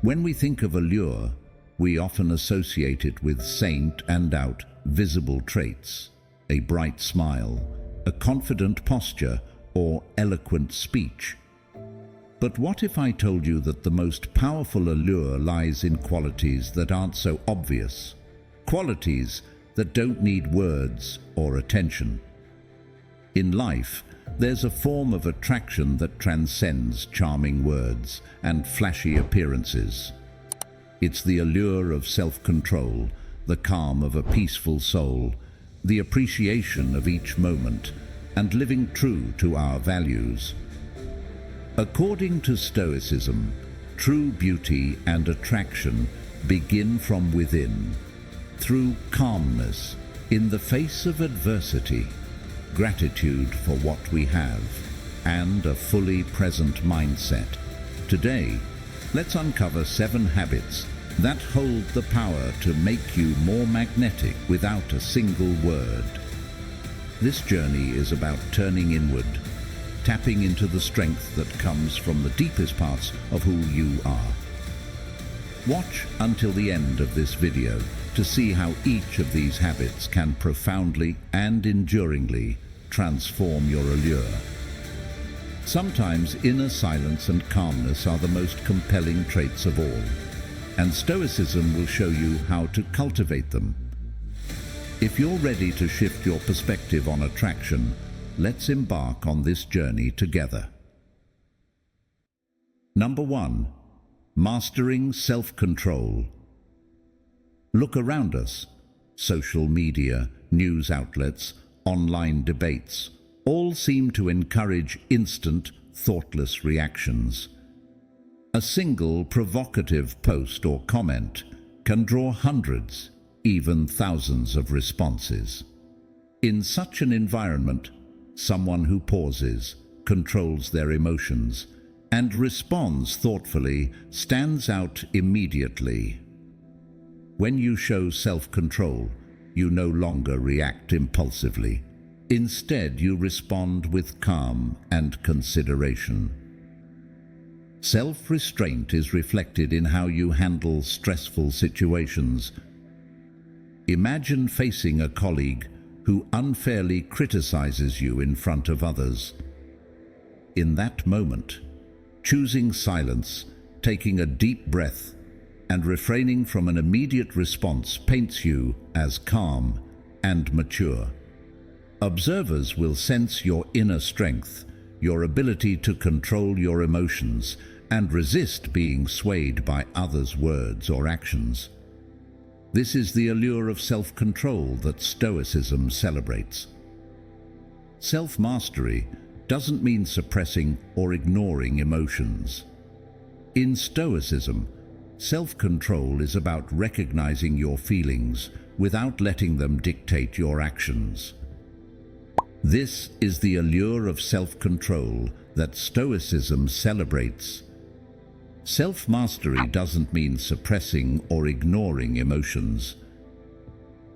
When we think of allure, we often associate it with saint and out visible traits, a bright smile, a confident posture, or eloquent speech. But what if I told you that the most powerful allure lies in qualities that aren't so obvious, qualities that don't need words or attention? In life, there's a form of attraction that transcends charming words and flashy appearances. It's the allure of self-control, the calm of a peaceful soul, the appreciation of each moment, and living true to our values. According to Stoicism, true beauty and attraction begin from within, through calmness in the face of adversity, gratitude for what we have, and a fully present mindset. Today, let's uncover 7 habits that hold the power to make you more magnetic without a single word. This journey is about turning inward, tapping into the strength that comes from the deepest parts of who you are. Watch until the end of this video to see how each of these habits can profoundly and enduringly transform your allure. Sometimes inner silence and calmness are the most compelling traits of all, and Stoicism will show you how to cultivate them. If you're ready to shift your perspective on attraction, let's embark on this journey together. Number 1. Mastering self-control. Look around us. Social media, news outlets, online debates, all seem to encourage instant, thoughtless reactions. A single provocative post or comment can draw hundreds, even thousands of responses. In such an environment, someone who pauses, controls their emotions, and responds thoughtfully stands out immediately. When you show self-control, you no longer react impulsively. Instead, you respond with calm and consideration. Self-restraint is reflected in how you handle stressful situations. Imagine facing a colleague who unfairly criticizes you in front of others. In that moment, choosing silence, taking a deep breath, and refraining from an immediate response paints you as calm and mature. Observers will sense your inner strength, your ability to control your emotions, and resist being swayed by others' words or actions. This is the allure of self-control that Stoicism celebrates. Self-mastery doesn't mean suppressing or ignoring emotions. In Stoicism, self-control is about recognizing your feelings without letting them dictate your actions. This is the allure of self-control that Stoicism celebrates. Self-mastery doesn't mean suppressing or ignoring emotions.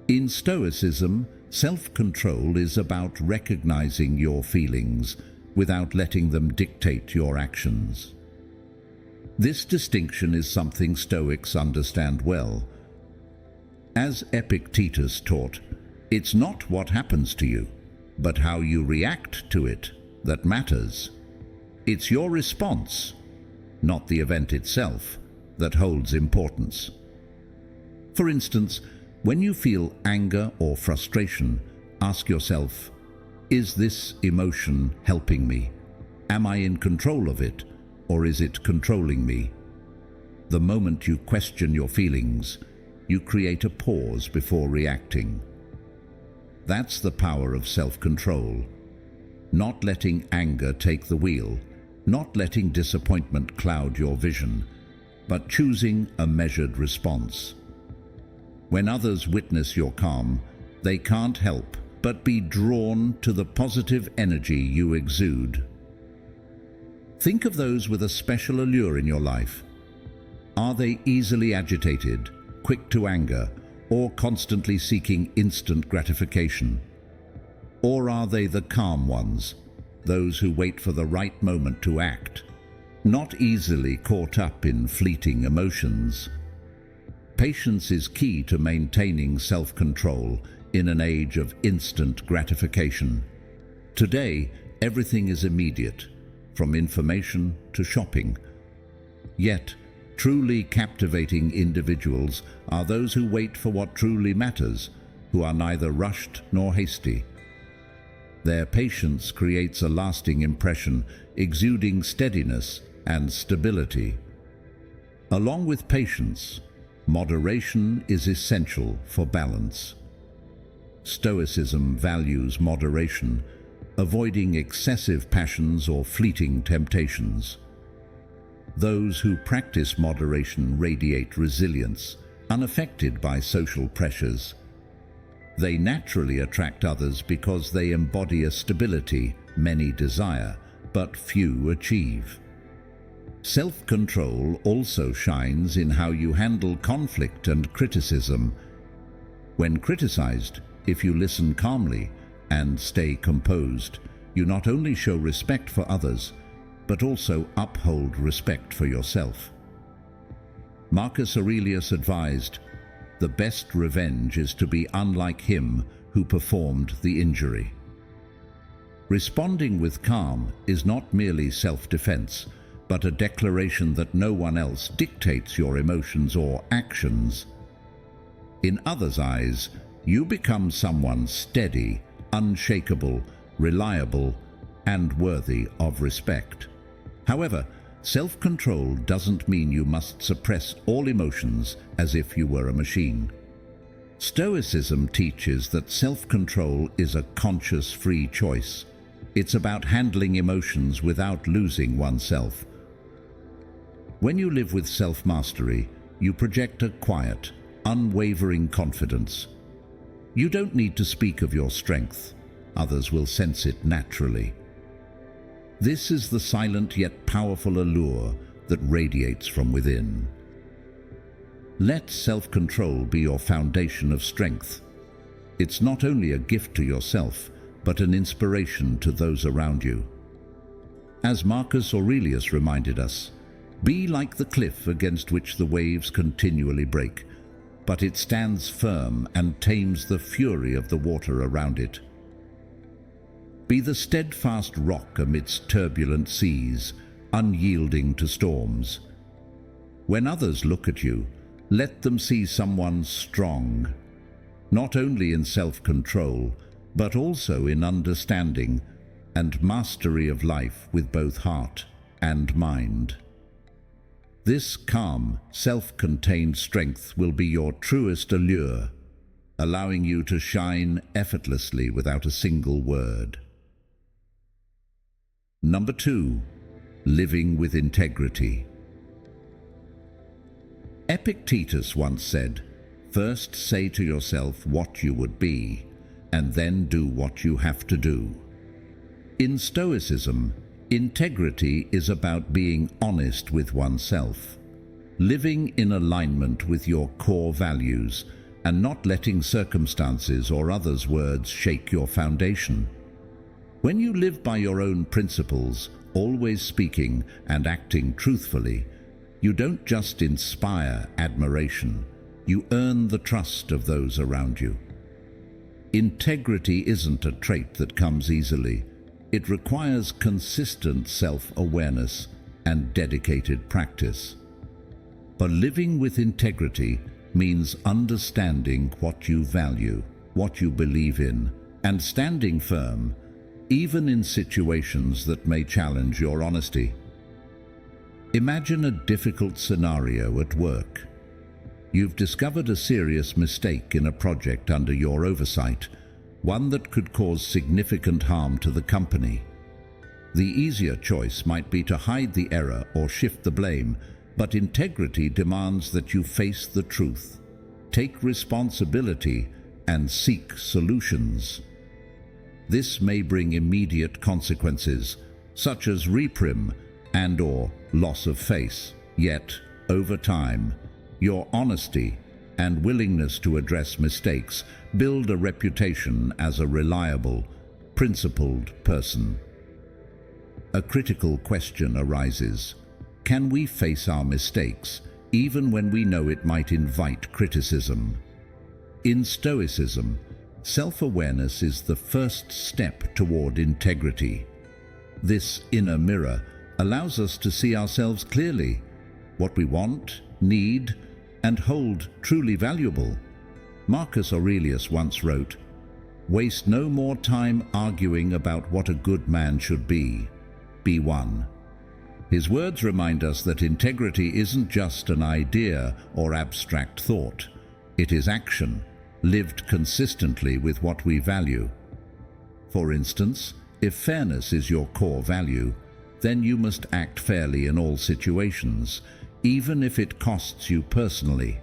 In Stoicism, self-control is about recognizing your feelings without letting them dictate your actions. This distinction is something Stoics understand well. As Epictetus taught, it's not what happens to you, but how you react to it that matters. It's your response, not the event itself, that holds importance. For instance, when you feel anger or frustration, ask yourself, is this emotion helping me? Am I in control of it, or is it controlling me? The moment you question your feelings, you create a pause before reacting. That's the power of self-control. Not letting anger take the wheel, not letting disappointment cloud your vision, but choosing a measured response. When others witness your calm, they can't help but be drawn to the positive energy you exude. Think of those with a special allure in your life. Are they easily agitated, quick to anger, or constantly seeking instant gratification? Or are they the calm ones, those who wait for the right moment to act? not easily caught up in fleeting emotions. Patience is key to maintaining self-control in an age of instant gratification. Today, everything is immediate, from information to shopping. Yet, truly captivating individuals are those who wait for what truly matters, who are neither rushed nor hasty. Their patience creates a lasting impression, exuding steadiness and stability. Along with patience, moderation is essential for balance. Stoicism values moderation, avoiding excessive passions or fleeting temptations. Those who practice moderation radiate resilience, unaffected by social pressures. They naturally attract others because they embody a stability many desire, but few achieve. Self-control also shines in how you handle conflict and criticism. When criticized, if you listen calmly and stay composed, you not only show respect for others, but also uphold respect for yourself. Marcus Aurelius advised, "The best revenge is to be unlike him who performed the injury." Responding with calm is not merely self-defense, but a declaration that no one else dictates your emotions or actions. In others' eyes, you become someone steady, unshakable, reliable, and worthy of respect. However, self-control doesn't mean you must suppress all emotions as if you were a machine. Stoicism teaches that self-control is a conscious, free choice. It's about handling emotions without losing oneself. When you live with self-mastery, you project a quiet, unwavering confidence. You don't need to speak of your strength. Others will sense it naturally. This is the silent yet powerful allure that radiates from within. Let self-control be your foundation of strength. It's not only a gift to yourself, but an inspiration to those around you. As Marcus Aurelius reminded us, be like the cliff against which the waves continually break, but it stands firm and tames the fury of the water around it. Be the steadfast rock amidst turbulent seas, unyielding to storms. When others look at you, let them see someone strong, not only in self-control, but also in understanding and mastery of life with both heart and mind. This calm, self-contained strength will be your truest allure, allowing you to shine effortlessly without a single word. Number 2, living with integrity. Epictetus once said, "First say to yourself what you would be, and then do what you have to do." In Stoicism, integrity is about being honest with oneself, living in alignment with your core values, and not letting circumstances or others' words shake your foundation. When you live by your own principles, always speaking and acting truthfully, you don't just inspire admiration, you earn the trust of those around you. Integrity isn't a trait that comes easily. It requires consistent self-awareness and dedicated practice. But living with integrity means understanding what you value, what you believe in, and standing firm, even in situations that may challenge your honesty. Imagine a difficult scenario at work. You've discovered a serious mistake in a project under your oversight, one that could cause significant harm to the company. The easier choice might be to hide the error or shift the blame, but integrity demands that you face the truth, take responsibility, and seek solutions. This may bring immediate consequences, such as reprim and/or loss of face. Yet, over time, your honesty and willingness to address mistakes build a reputation as a reliable, principled person. A critical question arises. Can we face our mistakes, even when we know it might invite criticism? In Stoicism, self-awareness is the first step toward integrity. This inner mirror allows us to see ourselves clearly, what we want, need, and hold truly valuable. Marcus Aurelius once wrote, "Waste no more time arguing about what a good man should be. Be one." His words remind us that integrity isn't just an idea or abstract thought. It is action, lived consistently with what we value. For instance, if fairness is your core value, then you must act fairly in all situations, even if it costs you personally.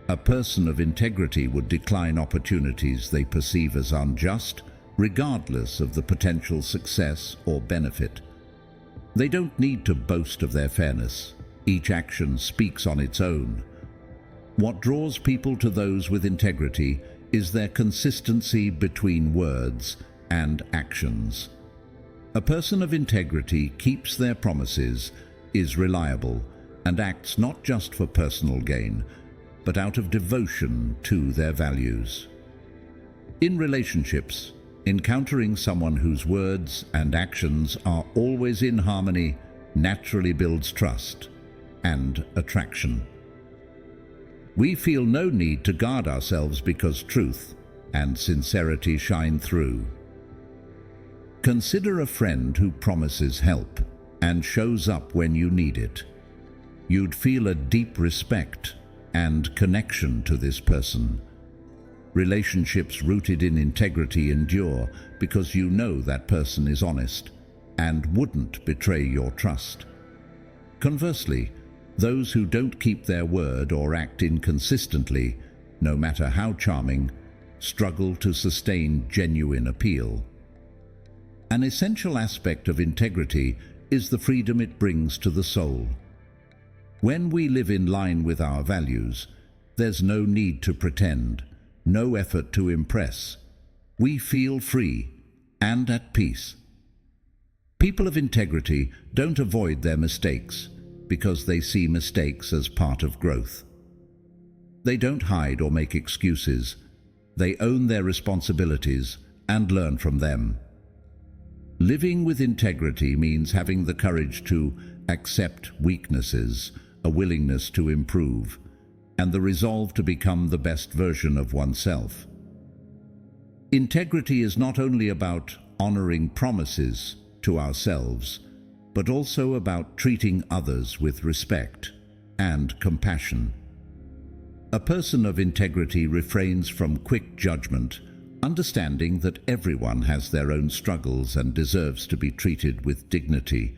A person of integrity would decline opportunities they perceive as unjust, regardless of the potential success or benefit. They don't need to boast of their fairness. Each action speaks on its own. What draws people to those with integrity is their consistency between words and actions. A person of integrity keeps their promises, is reliable, and acts not just for personal gain, but out of devotion to their values. In relationships, encountering someone whose words and actions are always in harmony naturally builds trust and attraction. We feel no need to guard ourselves because truth and sincerity shine through. Consider a friend who promises help and shows up when you need it. You'd feel a deep respect and connection to this person. Relationships rooted in integrity endure because you know that person is honest and wouldn't betray your trust. Conversely, those who don't keep their word or act inconsistently, no matter how charming, struggle to sustain genuine appeal. An essential aspect of integrity is the freedom it brings to the soul. When we live in line with our values, there's no need to pretend, no effort to impress. We feel free and at peace. People of integrity don't avoid their mistakes because they see mistakes as part of growth. They don't hide or make excuses. They own their responsibilities and learn from them. Living with integrity means having the courage to accept weaknesses, a willingness to improve, and the resolve to become the best version of oneself. Integrity is not only about honoring promises to ourselves, but also about treating others with respect and compassion. A person of integrity refrains from quick judgment, understanding that everyone has their own struggles and deserves to be treated with dignity.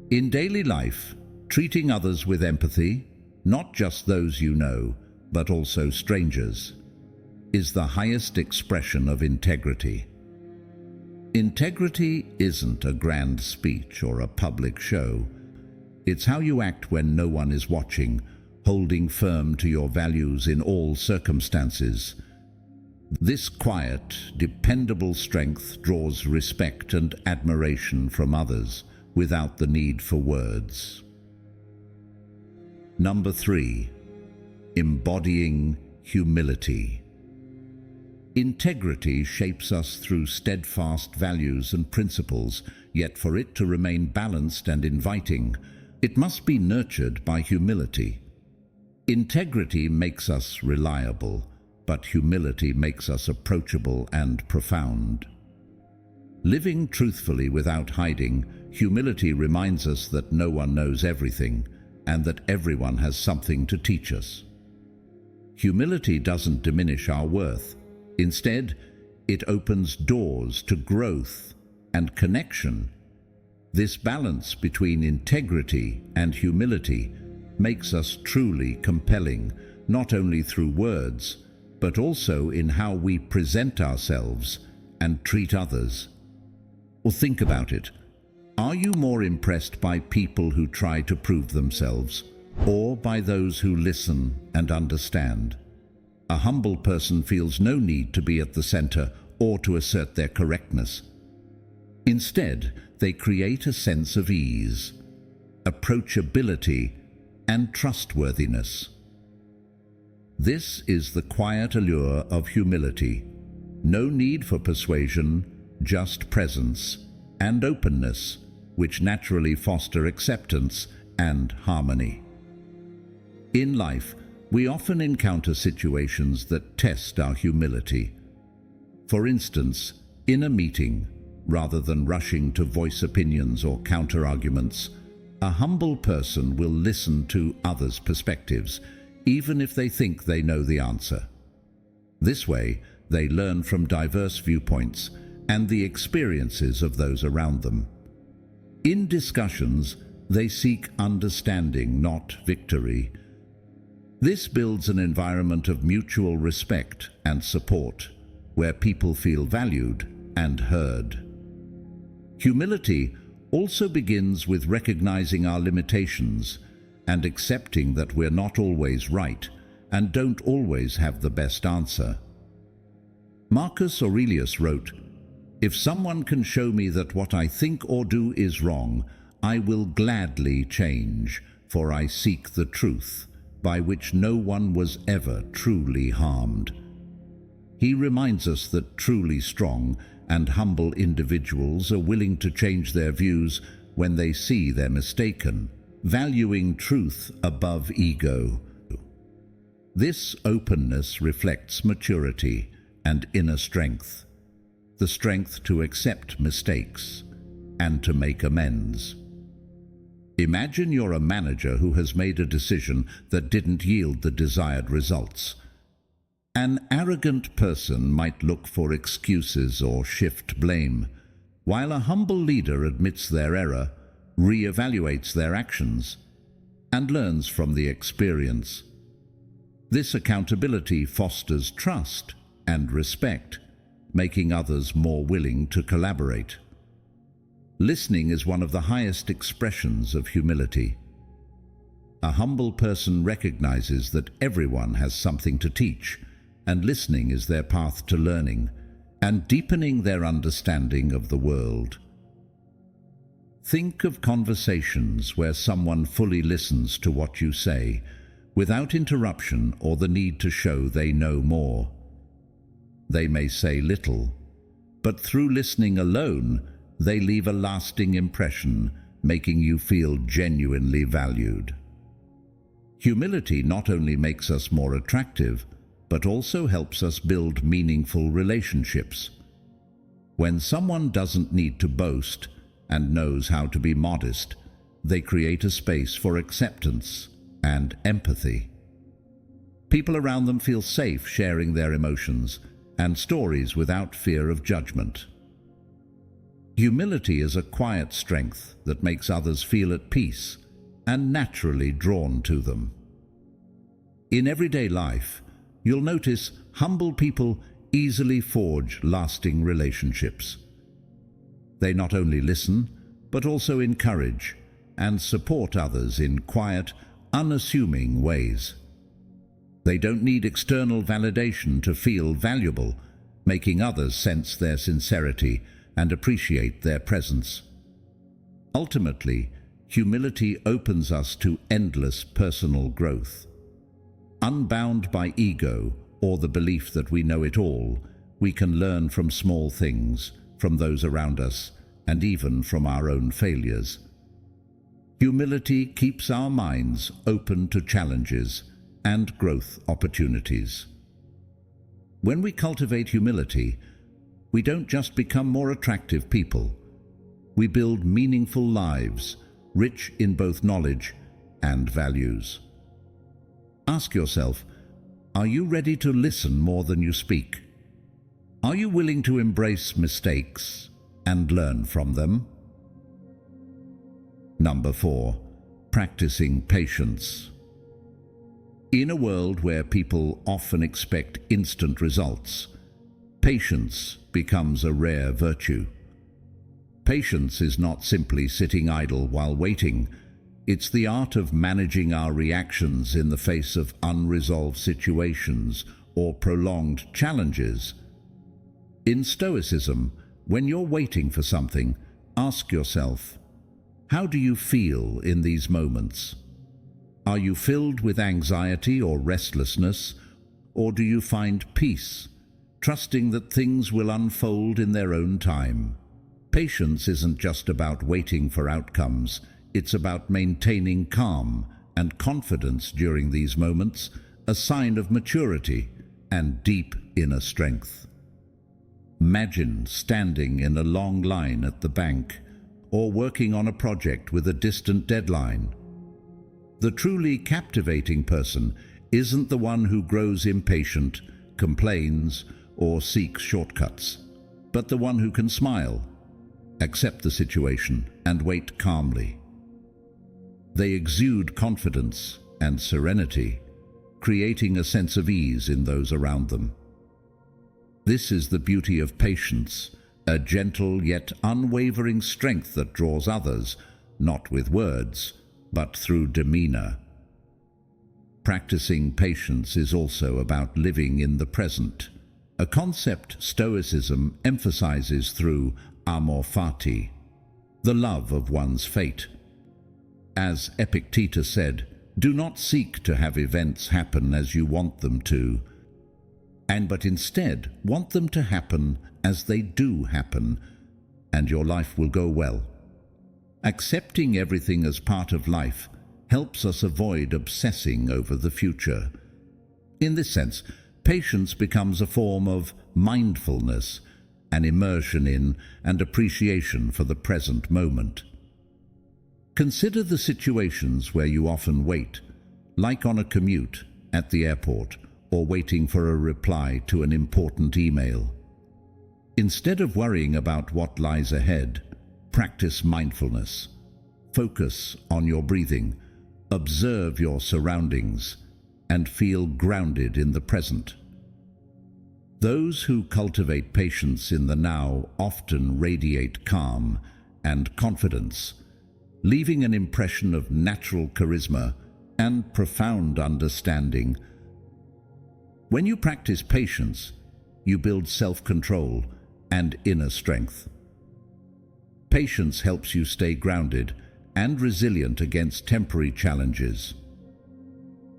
In daily life, treating others with empathy, not just those you know, but also strangers, is the highest expression of integrity. Integrity isn't a grand speech or a public show. It's how you act when no one is watching, holding firm to your values in all circumstances. This quiet, dependable strength draws respect and admiration from others without the need for words. Number 3, embodying humility. Integrity shapes us through steadfast values and principles, yet for it to remain balanced and inviting, it must be nurtured by humility. Integrity makes us reliable, but humility makes us approachable and profound. Living truthfully without hiding, humility reminds us that no one knows everything, and that everyone has something to teach us. Humility doesn't diminish our worth. Instead, it opens doors to growth and connection. This balance between integrity and humility makes us truly compelling, not only through words, but also in how we present ourselves and treat others. Or think about it. Are you more impressed by people who try to prove themselves, or by those who listen and understand? A humble person feels no need to be at the center or to assert their correctness. Instead, they create a sense of ease, approachability, and trustworthiness. This is the quiet allure of humility. No need for persuasion, just presence and openness, which naturally foster acceptance and harmony. In life, we often encounter situations that test our humility. For instance, in a meeting, rather than rushing to voice opinions or counter-arguments, a humble person will listen to others' perspectives, even if they think they know the answer. This way, they learn from diverse viewpoints and the experiences of those around them. In discussions, they seek understanding, not victory. This builds an environment of mutual respect and support, where people feel valued and heard. Humility also begins with recognizing our limitations and accepting that we're not always right and don't always have the best answer. Marcus Aurelius wrote, "If someone can show me that what I think or do is wrong, I will gladly change, for I seek the truth, by which no one was ever truly harmed." He reminds us that truly strong and humble individuals are willing to change their views when they see they're mistaken, valuing truth above ego. This openness reflects maturity and inner strength, the strength to accept mistakes and to make amends. Imagine you're a manager who has made a decision that didn't yield the desired results. An arrogant person might look for excuses or shift blame, while a humble leader admits their error, re-evaluates their actions, and learns from the experience. This accountability fosters trust and respect, making others more willing to collaborate. Listening is one of the highest expressions of humility. A humble person recognizes that everyone has something to teach, and listening is their path to learning and deepening their understanding of the world. Think of conversations where someone fully listens to what you say, without interruption or the need to show they know more. They may say little, but through listening alone, they leave a lasting impression, making you feel genuinely valued. Humility not only makes us more attractive, but also helps us build meaningful relationships. When someone doesn't need to boast and knows how to be modest, they create a space for acceptance and empathy. People around them feel safe sharing their emotions and stories without fear of judgment. Humility is a quiet strength that makes others feel at peace and naturally drawn to them. In everyday life, you'll notice humble people easily forge lasting relationships. They not only listen, but also encourage and support others in quiet, unassuming ways. They don't need external validation to feel valuable, making others sense their sincerity and appreciate their presence. Ultimately, humility opens us to endless personal growth. Unbound by ego or the belief that we know it all, we can learn from small things, from those around us, and even from our own failures. Humility keeps our minds open to challenges and growth opportunities. When we cultivate humility, we don't just become more attractive people. We build meaningful lives, rich in both knowledge and values. Ask yourself, are you ready to listen more than you speak? Are you willing to embrace mistakes and learn from them? Number 4, practicing patience. In a world where people often expect instant results, patience becomes a rare virtue. Patience is not simply sitting idle while waiting. It's the art of managing our reactions in the face of unresolved situations or prolonged challenges. In Stoicism, when you're waiting for something, ask yourself, How do you feel in these moments? Are you filled with anxiety or restlessness, or do you find peace, trusting that things will unfold in their own time? Patience isn't just about waiting for outcomes, it's about maintaining calm and confidence during these moments, a sign of maturity and deep inner strength. Imagine standing in a long line at the bank or working on a project with a distant deadline. The truly captivating person isn't the one who grows impatient, complains, or seeks shortcuts, but the one who can smile, accept the situation, and wait calmly. They exude confidence and serenity, creating a sense of ease in those around them. This is the beauty of patience, a gentle yet unwavering strength that draws others, not with words, but through demeanor. Practicing patience is also about living in the present, a concept Stoicism emphasizes through amor fati, the love of one's fate. As Epictetus said, do not seek to have events happen as you want them to, but instead want them to happen as they do happen, and your life will go well. Accepting everything as part of life helps us avoid obsessing over the future. In this sense, patience becomes a form of mindfulness, an immersion in and appreciation for the present moment. Consider the situations where you often wait, like on a commute, at the airport, or waiting for a reply to an important email. Instead of worrying about what lies ahead, practice mindfulness. Focus on your breathing, observe your surroundings, and feel grounded in the present. Those who cultivate patience in the now often radiate calm and confidence, leaving an impression of natural charisma and profound understanding. When you practice patience, you build self-control and inner strength. Patience helps you stay grounded and resilient against temporary challenges.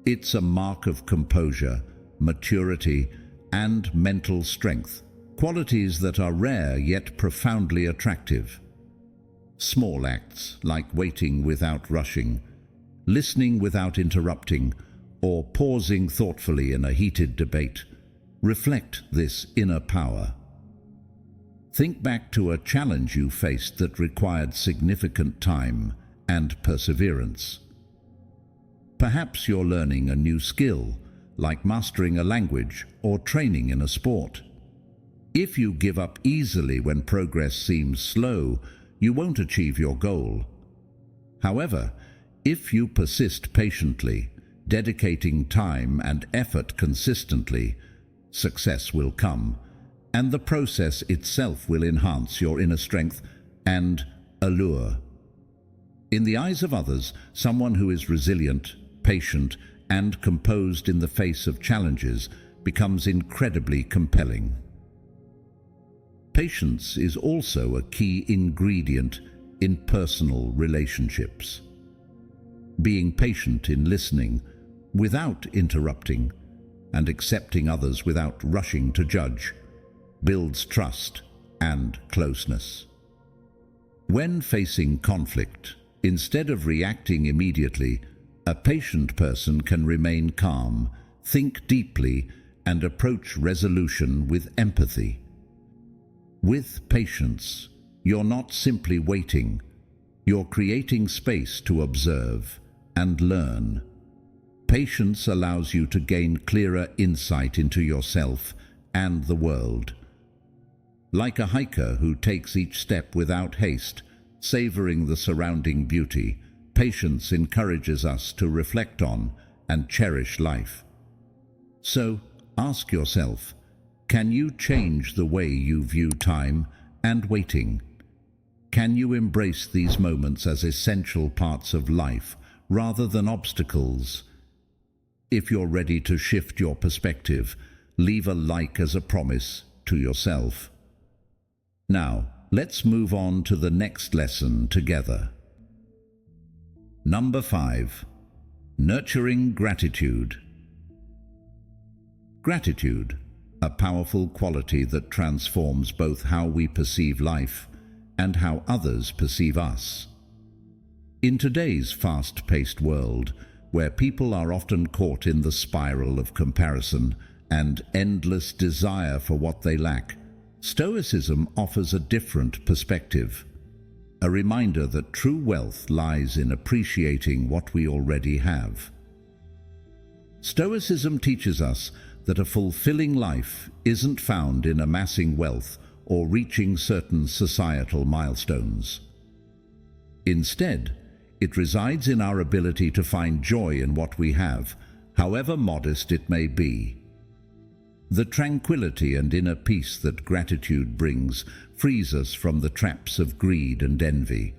It's a mark of composure, maturity, and mental strength, qualities that are rare yet profoundly attractive. Small acts like waiting without rushing, listening without interrupting, or pausing thoughtfully in a heated debate reflect this inner power. Think back to a challenge you faced that required significant time and perseverance. Perhaps you're learning a new skill, like mastering a language or training in a sport. If you give up easily when progress seems slow, you won't achieve your goal. However, if you persist patiently, dedicating time and effort consistently, success will come, and the process itself will enhance your inner strength and allure. In the eyes of others, someone who is resilient, patient, and composed in the face of challenges becomes incredibly compelling. Patience is also a key ingredient in personal relationships. Being patient in listening without interrupting and accepting others without rushing to judge builds trust and closeness. When facing conflict, instead of reacting immediately, a patient person can remain calm, think deeply, and approach resolution with empathy. With patience, you're not simply waiting, you're creating space to observe and learn. Patience allows you to gain clearer insight into yourself and the world. Like a hiker who takes each step without haste, savoring the surrounding beauty, patience encourages us to reflect on and cherish life. So, ask yourself, can you change the way you view time and waiting? Can you embrace these moments as essential parts of life rather than obstacles? If you're ready to shift your perspective, leave a like as a promise to yourself. Now, let's move on to the next lesson together. Number 5. Nurturing gratitude. Gratitude, a powerful quality that transforms both how we perceive life and how others perceive us. In today's fast-paced world, where people are often caught in the spiral of comparison and endless desire for what they lack, Stoicism offers a different perspective, a reminder that true wealth lies in appreciating what we already have. Stoicism teaches us that a fulfilling life isn't found in amassing wealth or reaching certain societal milestones. Instead, it resides in our ability to find joy in what we have, however modest it may be. The tranquility and inner peace that gratitude brings frees us from the traps of greed and envy,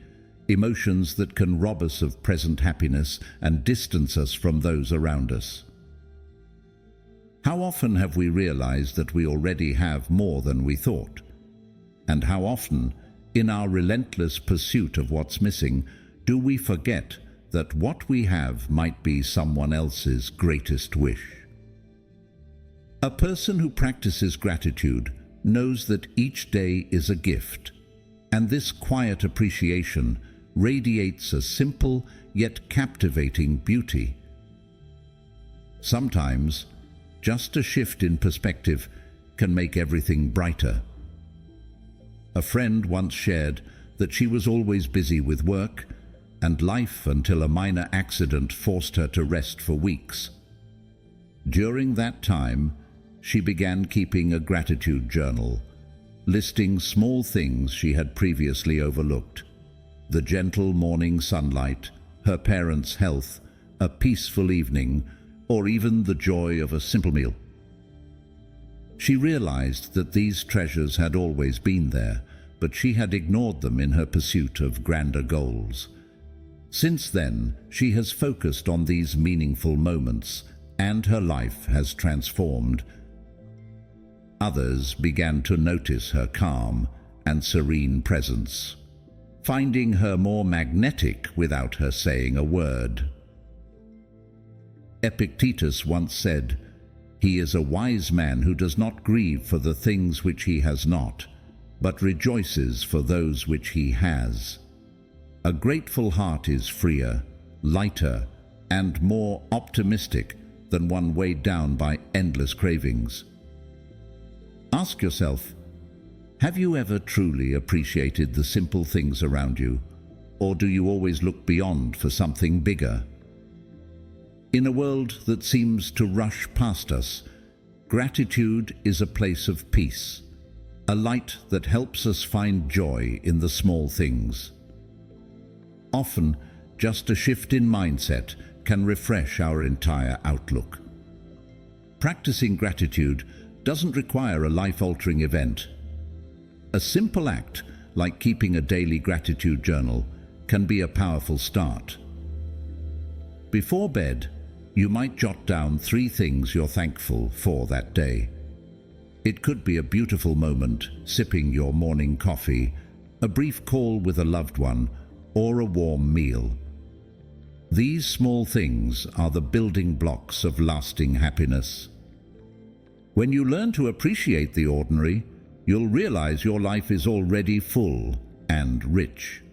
emotions that can rob us of present happiness and distance us from those around us. How often have we realized that we already have more than we thought? And how often, in our relentless pursuit of what's missing, do we forget that what we have might be someone else's greatest wish? A person who practices gratitude knows that each day is a gift, and this quiet appreciation radiates a simple yet captivating beauty. Sometimes, just a shift in perspective can make everything brighter. A friend once shared that she was always busy with work and life until a minor accident forced her to rest for weeks. During that time, she began keeping a gratitude journal, listing small things she had previously overlooked: the gentle morning sunlight, her parents' health, a peaceful evening, or even the joy of a simple meal. She realized that these treasures had always been there, but she had ignored them in her pursuit of grander goals. Since then, she has focused on these meaningful moments, and her life has transformed. Others began to notice her calm and serene presence, finding her more magnetic without her saying a word. Epictetus once said, "He is a wise man who does not grieve for the things which he has not, but rejoices for those which he has." A grateful heart is freer, lighter, and more optimistic than one weighed down by endless cravings. Ask yourself, have you ever truly appreciated the simple things around you, or do you always look beyond for something bigger? In a world that seems to rush past us, gratitude is a place of peace, a light that helps us find joy in the small things. Often, just a shift in mindset can refresh our entire outlook. Practicing gratitude doesn't require a life-altering event. A simple act, like keeping a daily gratitude journal, can be a powerful start. Before bed, you might jot down 3 things you're thankful for that day. It could be a beautiful moment, sipping your morning coffee, a brief call with a loved one, or a warm meal. These small things are the building blocks of lasting happiness. When you learn to appreciate the ordinary, you'll realize your life is already full and rich.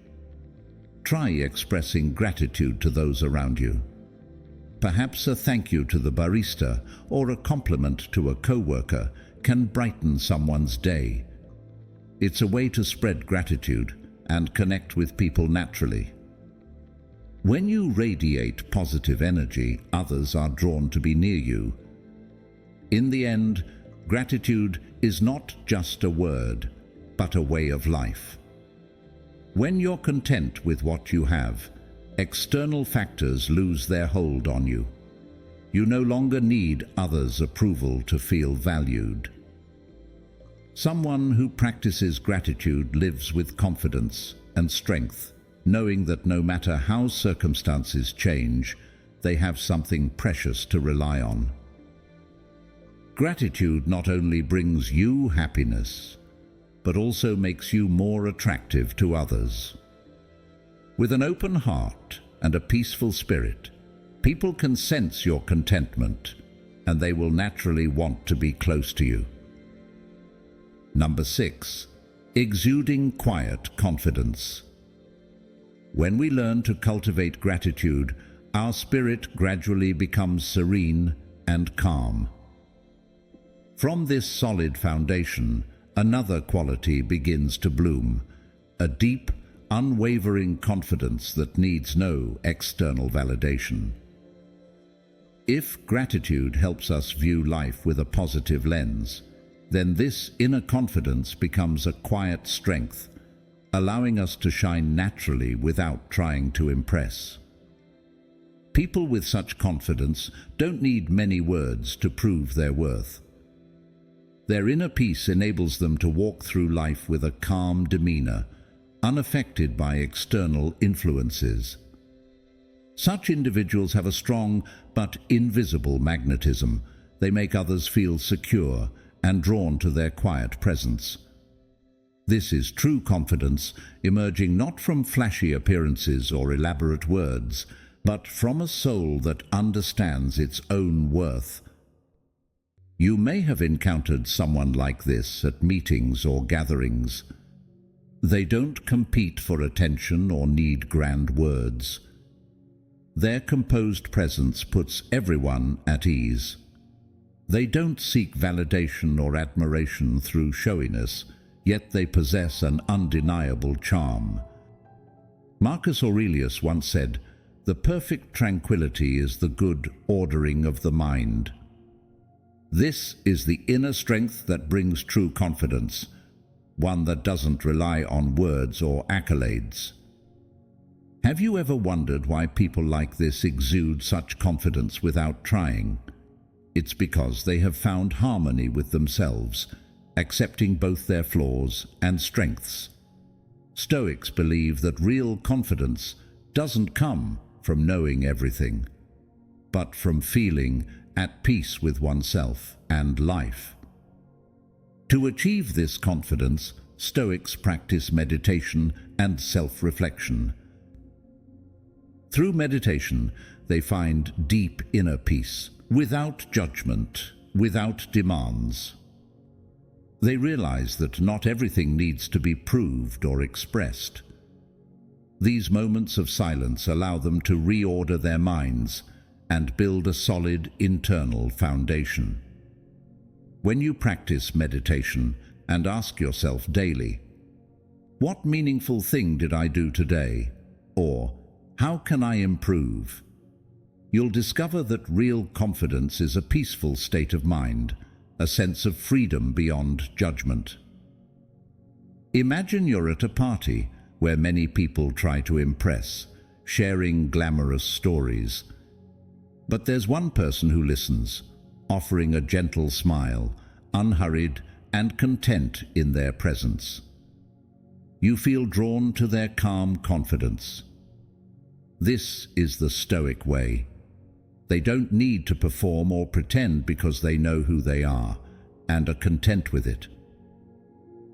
Try expressing gratitude to those around you. Perhaps a thank you to the barista or a compliment to a coworker can brighten someone's day. It's a way to spread gratitude and connect with people naturally. When you radiate positive energy, others are drawn to be near you. In the end, gratitude is not just a word, but a way of life. When you're content with what you have, external factors lose their hold on you. You no longer need others' approval to feel valued. Someone who practices gratitude lives with confidence and strength, knowing that no matter how circumstances change, they have something precious to rely on. Gratitude not only brings you happiness, but also makes you more attractive to others. With an open heart and a peaceful spirit. People can sense your contentment, and they will naturally want to be close to you. Number 6. Exuding quiet confidence. When we learn to cultivate gratitude, our spirit gradually becomes serene and calm. From this solid foundation, another quality begins to bloom, a deep, unwavering confidence that needs no external validation. If gratitude helps us view life with a positive lens, then this inner confidence becomes a quiet strength, allowing us to shine naturally without trying to impress. People with such confidence don't need many words to prove their worth. Their inner peace enables them to walk through life with a calm demeanor, unaffected by external influences. Such individuals have a strong but invisible magnetism. They make others feel secure and drawn to their quiet presence. This is true confidence, emerging not from flashy appearances or elaborate words, but from a soul that understands its own worth. You may have encountered someone like this at meetings or gatherings. They don't compete for attention or need grand words. Their composed presence puts everyone at ease. They don't seek validation or admiration through showiness, yet they possess an undeniable charm. Marcus Aurelius once said, "The perfect tranquility is the good ordering of the mind." This is the inner strength that brings true confidence, one that doesn't rely on words or accolades. Have you ever wondered why people like this exude such confidence without trying? It's because they have found harmony with themselves, accepting both their flaws and strengths. Stoics believe that real confidence doesn't come from knowing everything, but from feeling at peace with oneself and life. To achieve this confidence, Stoics practice meditation and self-reflection. Through meditation, they find deep inner peace, without judgment, without demands. They realize that not everything needs to be proved or expressed. These moments of silence allow them to reorder their minds and build a solid internal foundation. When you practice meditation and ask yourself daily, "What meaningful thing did I do today?" or "How can I improve?" you'll discover that real confidence is a peaceful state of mind, a sense of freedom beyond judgment. Imagine you're at a party where many people try to impress, sharing glamorous stories. But there's one person who listens, offering a gentle smile, unhurried and content in their presence. You feel drawn to their calm confidence. This is the Stoic way. They don't need to perform or pretend because they know who they are and are content with it.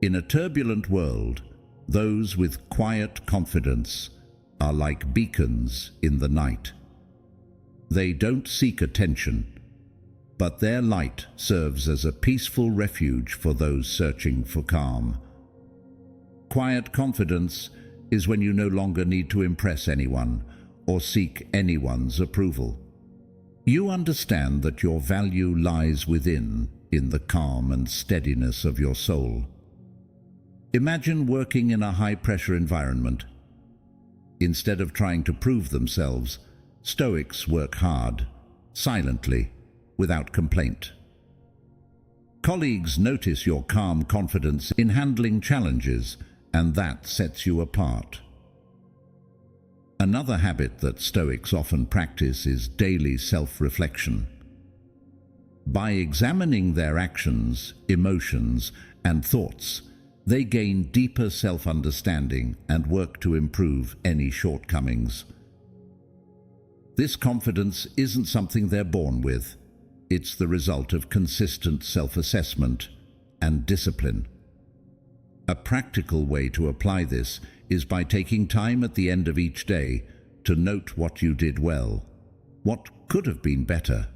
In a turbulent world, those with quiet confidence are like beacons in the night. They don't seek attention, but their light serves as a peaceful refuge for those searching for calm. Quiet confidence is when you no longer need to impress anyone or seek anyone's approval. You understand that your value lies within, in the calm and steadiness of your soul. Imagine working in a high-pressure environment. Instead of trying to prove themselves, Stoics work hard, silently, without complaint. Colleagues notice your calm confidence in handling challenges, and that sets you apart. Another habit that Stoics often practice is daily self-reflection. By examining their actions, emotions, and thoughts, they gain deeper self-understanding and work to improve any shortcomings. This confidence isn't something they're born with. It's the result of consistent self-assessment and discipline. A practical way to apply this is by taking time at the end of each day to note what you did well, what could have been better,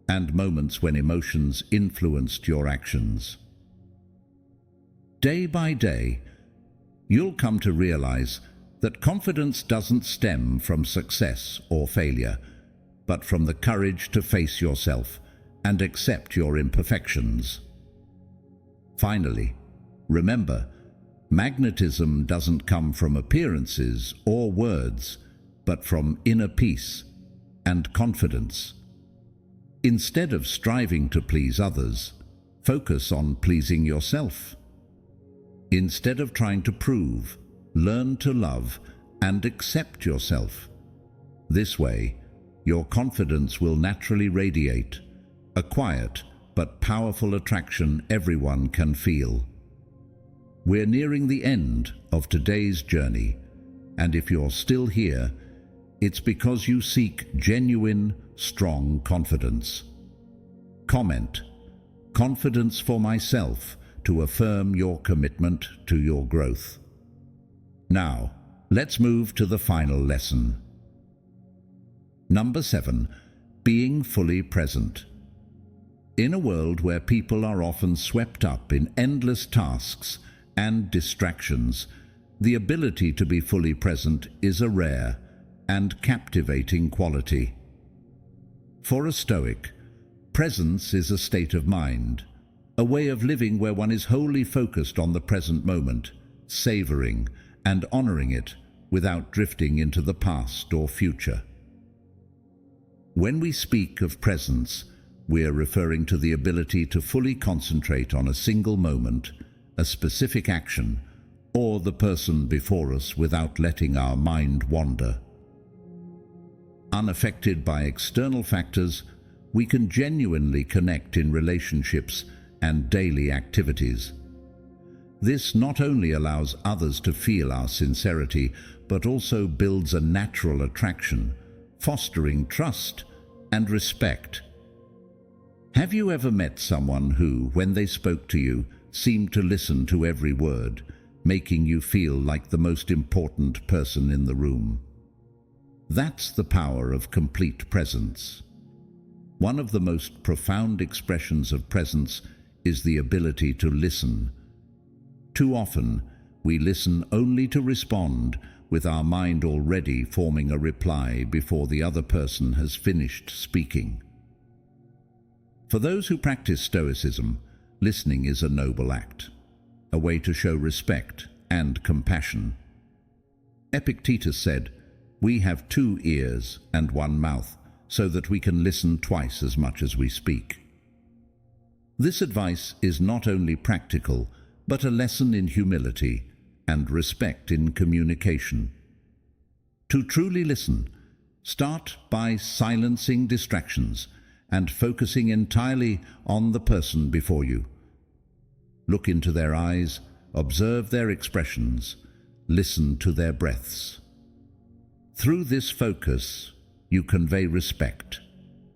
and moments when emotions influenced your actions. Day by day, you'll come to realize that confidence doesn't stem from success or failure, but from the courage to face yourself and accept your imperfections. Finally, remember, magnetism doesn't come from appearances or words, but from inner peace and confidence. Instead of striving to please others, focus on pleasing yourself. Instead of trying to prove, learn to love and accept yourself. This way, your confidence will naturally radiate, a quiet but powerful attraction everyone can feel. We're nearing the end of today's journey, and if you're still here, it's because you seek genuine, strong confidence. Comment, "Confidence for myself," to affirm your commitment to your growth. Now, let's move to the final lesson. Number 7, being fully present. In a world where people are often swept up in endless tasks and distractions, the ability to be fully present is a rare and captivating quality. For a Stoic, presence is a state of mind, a way of living where one is wholly focused on the present moment, savoring and honoring it without drifting into the past or future. When we speak of presence, we are referring to the ability to fully concentrate on a single moment, a specific action, or the person before us without letting our mind wander. Unaffected by external factors, we can genuinely connect in relationships and daily activities. This not only allows others to feel our sincerity, but also builds a natural attraction, fostering trust and respect. Have you ever met someone who, when they spoke to you, seemed to listen to every word, making you feel like the most important person in the room? That's the power of complete presence. One of the most profound expressions of presence is the ability to listen. Too often, we listen only to respond, with our mind already forming a reply before the other person has finished speaking. For those who practice Stoicism, listening is a noble act, a way to show respect and compassion. Epictetus said, "We have 2 ears and 1 mouth, so that we can listen twice as much as we speak." This advice is not only practical, but a lesson in humility and respect in communication. To truly listen, start by silencing distractions and focusing entirely on the person before you. Look into their eyes, observe their expressions, listen to their breaths. Through this focus, you convey respect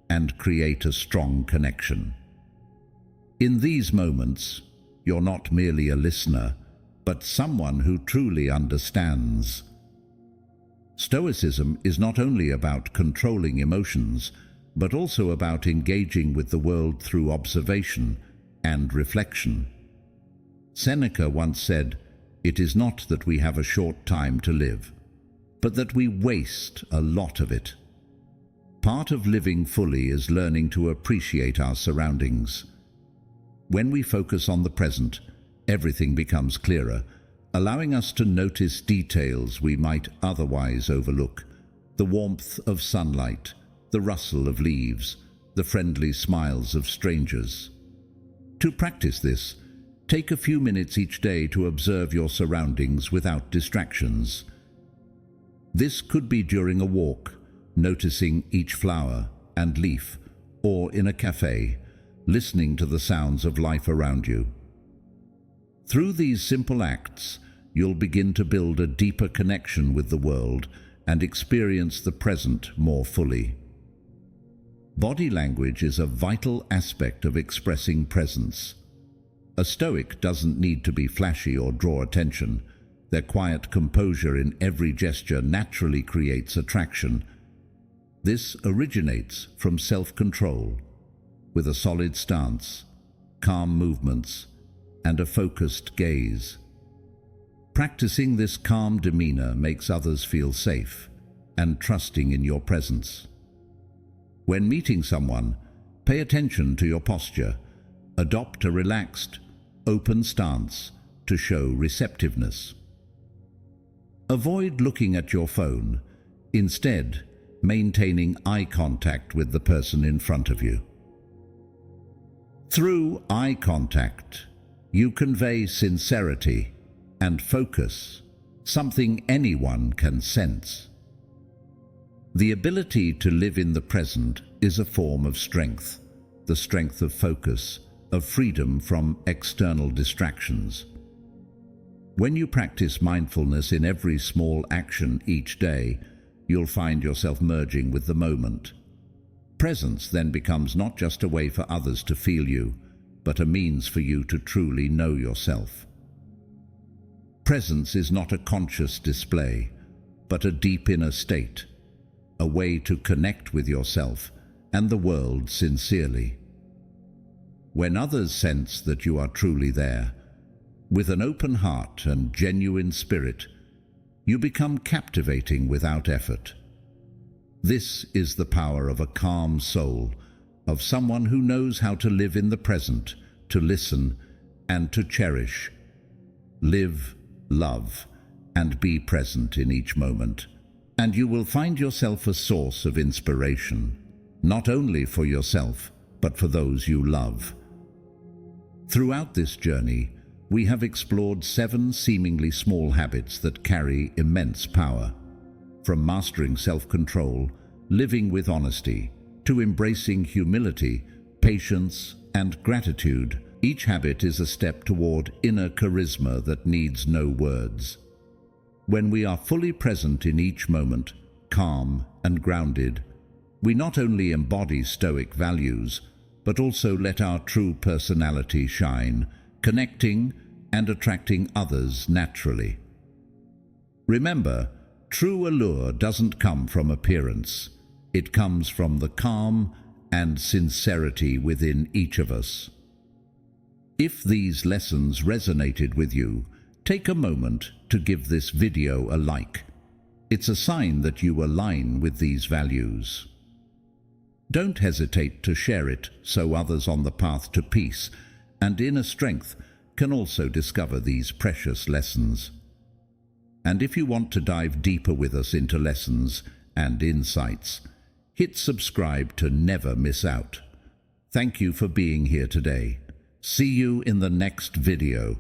and create a strong connection. In these moments, you're not merely a listener, but someone who truly understands. Stoicism is not only about controlling emotions, but also about engaging with the world through observation and reflection. Seneca once said, "It is not that we have a short time to live, but that we waste a lot of it." Part of living fully is learning to appreciate our surroundings. When we focus on the present, everything becomes clearer, allowing us to notice details we might otherwise overlook: the warmth of sunlight, the rustle of leaves, the friendly smiles of strangers. To practice this, take a few minutes each day to observe your surroundings without distractions. This could be during a walk, noticing each flower and leaf, or in a cafe, listening to the sounds of life around you. Through these simple acts, you'll begin to build a deeper connection with the world and experience the present more fully. Body language is a vital aspect of expressing presence. A Stoic doesn't need to be flashy or draw attention. Their quiet composure in every gesture naturally creates attraction. This originates from self-control, with a solid stance, calm movements, and a focused gaze. Practicing this calm demeanor makes others feel safe and trusting in your presence. When meeting someone, pay attention to your posture. Adopt a relaxed, open stance to show receptiveness. Avoid looking at your phone, instead maintaining eye contact with the person in front of you. Through eye contact, you convey sincerity and focus, something anyone can sense. The ability to live in the present is a form of strength, the strength of focus, of freedom from external distractions. When you practice mindfulness in every small action each day, you'll find yourself merging with the moment. Presence then becomes not just a way for others to feel you, but a means for you to truly know yourself. Presence is not a conscious display, but a deep inner state, a way to connect with yourself and the world sincerely. When others sense that you are truly there, with an open heart and genuine spirit, you become captivating without effort. This is the power of a calm soul, of someone who knows how to live in the present, to listen, and to cherish. Live, love, and be present in each moment, and you will find yourself a source of inspiration, not only for yourself, but for those you love. Throughout this journey, we have explored 7 seemingly small habits that carry immense power. From mastering self-control, living with honesty, to embracing humility, patience, and gratitude, each habit is a step toward inner charisma that needs no words. When we are fully present in each moment, calm and grounded, we not only embody Stoic values, but also let our true personality shine, connecting and attracting others naturally. Remember, true allure doesn't come from appearance. It comes from the calm and sincerity within each of us. If these lessons resonated with you, take a moment to give this video a like. It's a sign that you align with these values. Don't hesitate to share it so others on the path to peace and inner strength can also discover these precious lessons. And if you want to dive deeper with us into lessons and insights, hit subscribe to never miss out. Thank you for being here today. See you in the next video.